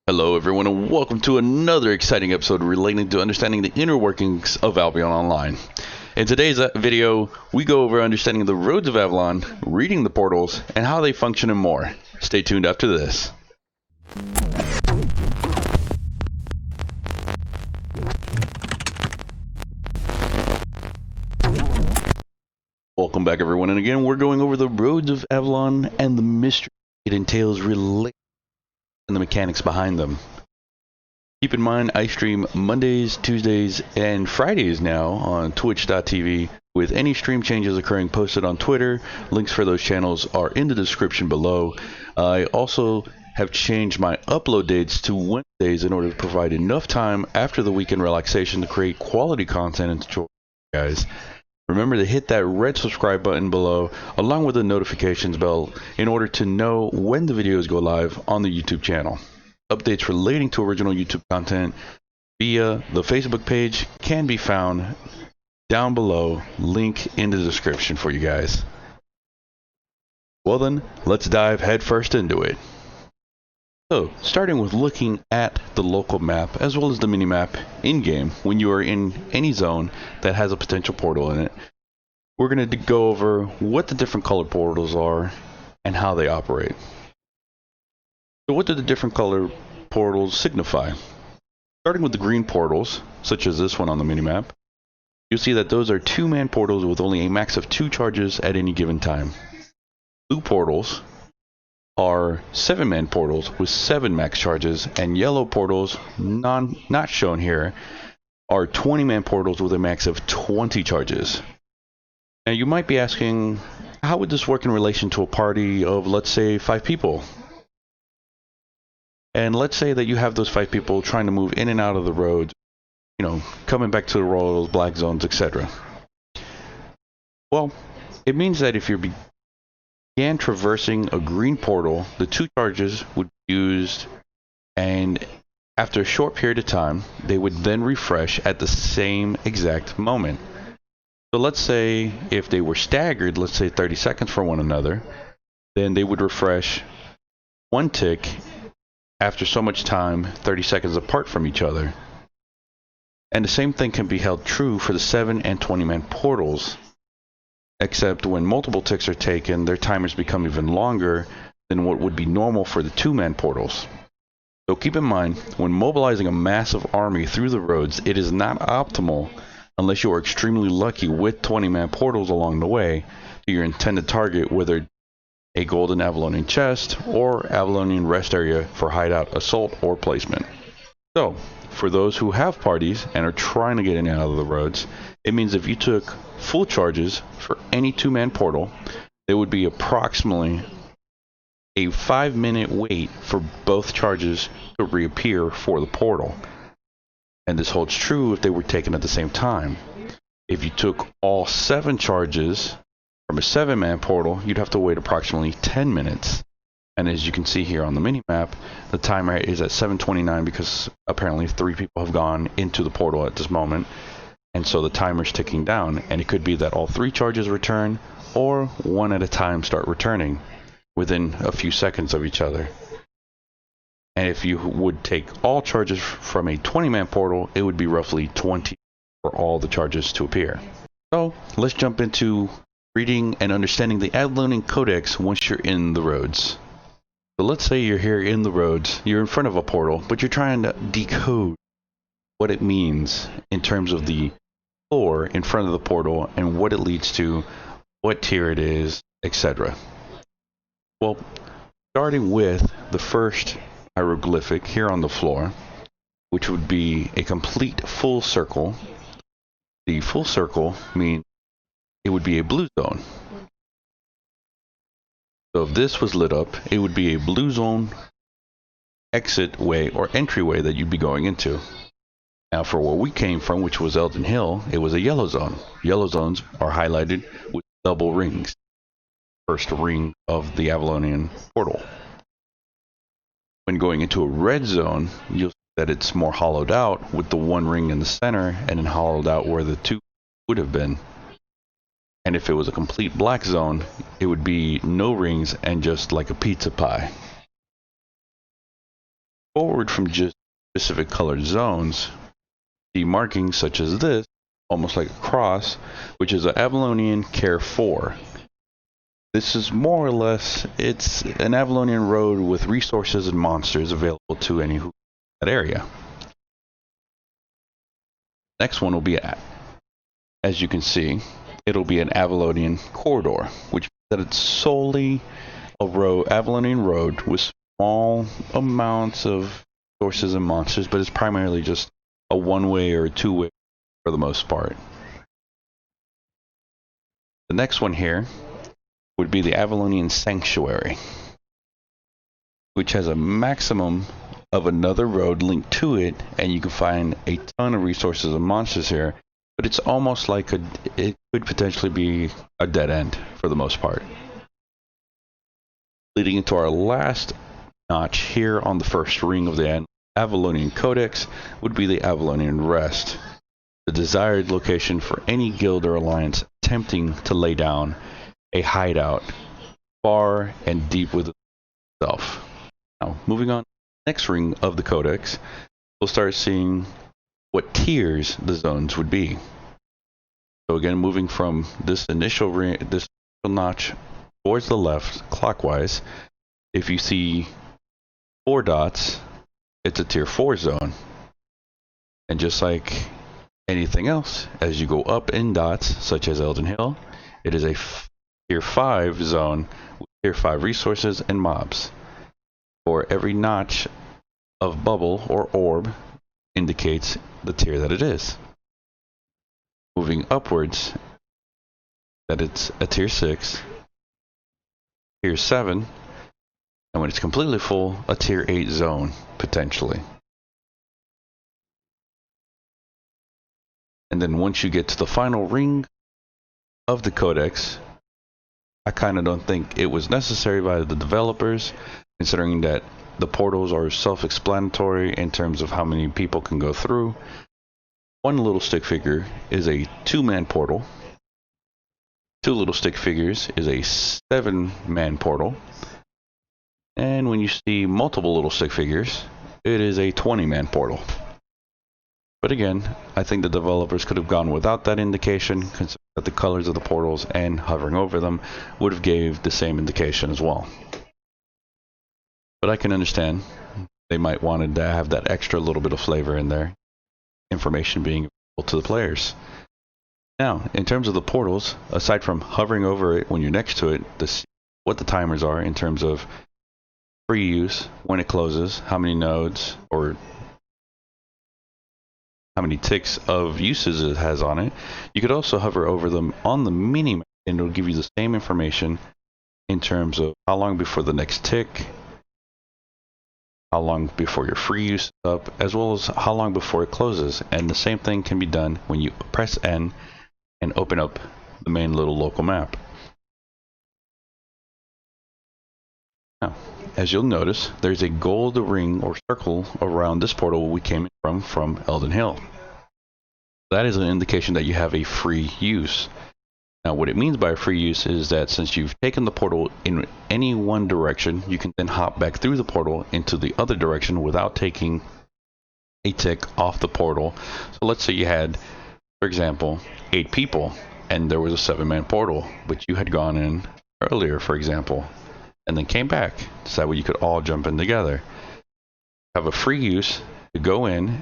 Hello everyone and welcome to another exciting episode relating to understanding the inner workings of Albion Online. In today's video, we go over understanding the Roads of Avalon, reading the portals, and how they function and more. Stay tuned after this. Welcome back everyone, and again we're going over the Roads of Avalon and the mystery it entails relating and the mechanics behind them. Keep in mind, I stream Mondays, Tuesdays, and Fridays now on twitch.tv, with any stream changes occurring posted on Twitter. Links for those channels are in the description below. I also have changed my upload dates to Wednesdays in order to provide enough time after the weekend relaxation to create quality content and tutorials for you guys. Remember to hit that red subscribe button below, along with the notifications bell, in order to know when the videos go live on the YouTube channel. Updates relating to original YouTube content via the Facebook page can be found down below, link in the description for you guys. Well then, let's dive headfirst into it. So, starting with looking at the local map as well as the mini-map in-game when you are in any zone that has a potential portal in it, we're going to go over what the different colored portals are and how they operate. So what do the different color portals signify? Starting with the green portals, such as this one on the minimap, you'll see that those are 2-man portals with only a max of 2 charges at any given time. Blue portals are 7-man portals with 7 max charges, and yellow portals, not shown here, are 20-man portals with a max of 20 charges. Now you might be asking, how would this work in relation to a party of, let's say, 5 people? And let's say that you have those 5 people trying to move in and out of the roads, coming back to the royals, black zones, etc. Well, it means that if you began traversing a green portal, the 2 charges would be used, and after a short period of time, they would then refresh at the same exact moment. So let's say if they were staggered, let's say 30 seconds for one another, then they would refresh 1 tick after so much time, 30 seconds apart from each other. And the same thing can be held true for the 7 and 20-man portals, except when multiple ticks are taken, their timers become even longer than what would be normal for the 2-man portals. So keep in mind, when mobilizing a massive army through the roads, it is not optimal unless you are extremely lucky with 20-man portals along the way to your intended target, whether a golden Avalonian chest or Avalonian Rest area for hideout, assault, or placement. So, for those who have parties and are trying to get in and out of the roads, it means if you took full charges for any 2-man portal, there would be approximately a 5-minute wait for both charges to reappear for the portal. And this holds true if they were taken at the same time. If you took all 7 charges from a 7-man portal, you'd have to wait approximately 10 minutes. And as you can see here on the mini-map, the timer is at 7:29 because apparently 3 people have gone into the portal at this moment. And so the timer's ticking down, and it could be that all 3 charges return, or 1 at a time start returning within a few seconds of each other. And if you would take all charges from a 20-man portal, it would be roughly 20 for all the charges to appear. So let's jump into reading and understanding the Avalonian codex once you're in the roads. So let's say you're here in the roads, you're in front of a portal, but you're trying to decode what it means in terms of the floor in front of the portal and what it leads to, what tier it is, etc. Well, starting with the first hieroglyphic here on the floor, which would be a complete full circle. The full circle means it would be a blue zone. So if this was lit up, it would be a blue zone exit way or entryway that you'd be going into. Now for where we came from, which was Elden Hill, it was a yellow zone. Yellow zones are highlighted with double rings. First ring of the Avalonian portal. When going into a red zone, you'll see that it's more hollowed out with the 1 ring in the center and then hollowed out where the 2 would have been. And if it was a complete black zone, it would be no rings and just like a pizza pie. forward from just specific colored zones, the markings such as this, almost like a cross, which is an Avalonian Care 4. This is more or less, it's an Avalonian road with resources and monsters available to any who in that area. Next one will be, as you can see, it'll be an Avalonian Corridor, which means that it's solely a Avalonian road with small amounts of resources and monsters, but it's primarily just a one-way or a two-way for the most part. The next one here would be the Avalonian Sanctuary, which has a maximum of another road linked to it, and you can find a ton of resources and monsters here, but it's almost like it could potentially be a dead end for the most part. Leading into our last notch here on the first ring of the Avalonian Codex would be the Avalonian Rest, the desired location for any guild or alliance attempting to lay down a hideout far and deep within itself. Now, moving on to the next ring of the Codex, we'll start seeing what tiers the zones would be. So again, moving from this initial notch towards the left clockwise, if you see 4 dots, it's a tier 4 zone. And just like anything else, as you go up in dots, such as Elden Hill, it is a tier 5 zone with tier 5 resources and mobs. For every notch of bubble or orb indicates the tier that it is. Moving upwards, that it's a tier 6, tier 7, and when it's completely full, a tier 8 zone, potentially. And then once you get to the final ring of the Codex, I kind of don't think it was necessary by the developers, considering that the portals are self-explanatory in terms of how many people can go through. One little stick figure is a 2-man portal. 2 little stick figures is a 7-man portal. And when you see multiple little stick figures, it is a 20-man portal. But again, I think the developers could have gone without that indication, considering that the colors of the portals and hovering over them would have gave the same indication as well. But I can understand they might wanted to have that extra little bit of flavor in there, information being available to the players. Now, in terms of the portals, aside from hovering over it when you're next to it, to see what the timers are in terms of free use, when it closes, how many nodes or how many ticks of uses it has on it, you could also hover over them on the mini-map and it'll give you the same information in terms of how long before the next tick, how long before your free use is up, as well as how long before it closes. And the same thing can be done when you press N and open up the main little local map. Now, as you'll notice, there's a gold ring or circle around this portal we came from Elden Hill. That is an indication that you have a free use. Now, what it means by free use is that since you've taken the portal in any one direction, you can then hop back through the portal into the other direction without taking a tick off the portal. So let's say you had, for example, 8 people and there was a 7-man portal, but you had gone in earlier, for example, and then came back. So that way you could all jump in together. Have a free use to go in,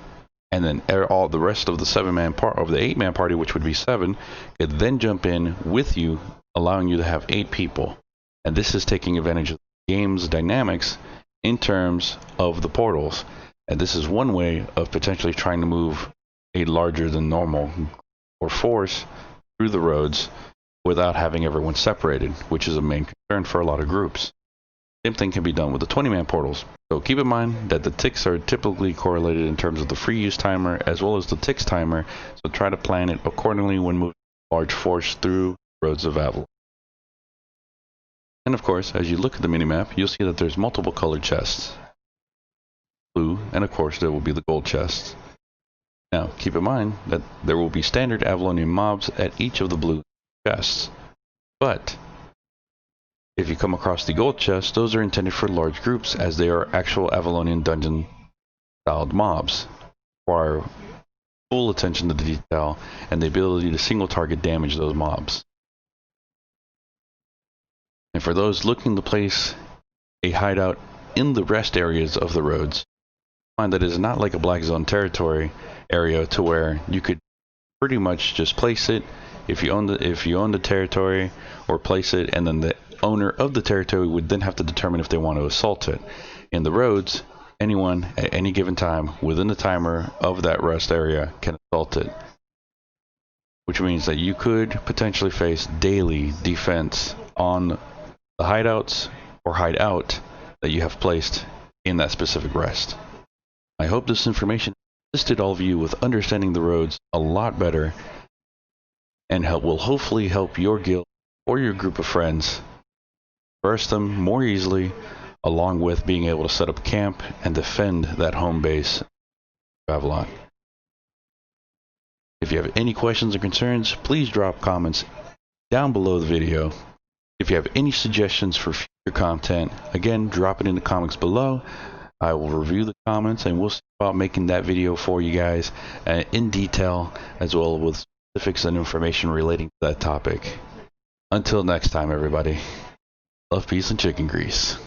and then all the rest of the 7-man part of the 8-man party, which would be 7, could then jump in with you, allowing you to have 8 people. And this is taking advantage of the game's dynamics in terms of the portals. And this is one way of potentially trying to move a larger than normal or force through the roads without having everyone separated, which is a main concern for a lot of groups. Same thing can be done with the 20-man portals. So keep in mind that the ticks are typically correlated in terms of the free use timer as well as the ticks timer, so try to plan it accordingly when moving a large force through Roads of Avalon. And of course, as you look at the minimap, you'll see that there's multiple colored chests. Blue, and of course there will be the gold chests. Now, keep in mind that there will be standard Avalonian mobs at each of the blue chests. But if you come across the gold chests, those are intended for large groups as they are actual Avalonian dungeon styled mobs. Require full attention to the detail and the ability to single target damage those mobs. And for those looking to place a hideout in the rest areas of the roads, find that it is not like a Black Zone territory area to where you could pretty much just place it if you own the territory, or place it, and then the owner of the territory would then have to determine if they want to assault it. In the roads, anyone at any given time within the timer of that rest area can assault it, which means that you could potentially face daily defense on the hideouts or hideout that you have placed in that specific rest. I hope this information assisted all of you with understanding the roads a lot better, and will hopefully help your guild or your group of friends traverse them more easily, along with being able to set up camp and defend that home base of Avalon. If you have any questions or concerns, please drop comments down below the video. If you have any suggestions for future content, again, drop it in the comments below. I will review the comments and we'll see about making that video for you guys in detail, as well with specifics and information relating to that topic. Until next time, everybody. Love, peace, and chicken grease.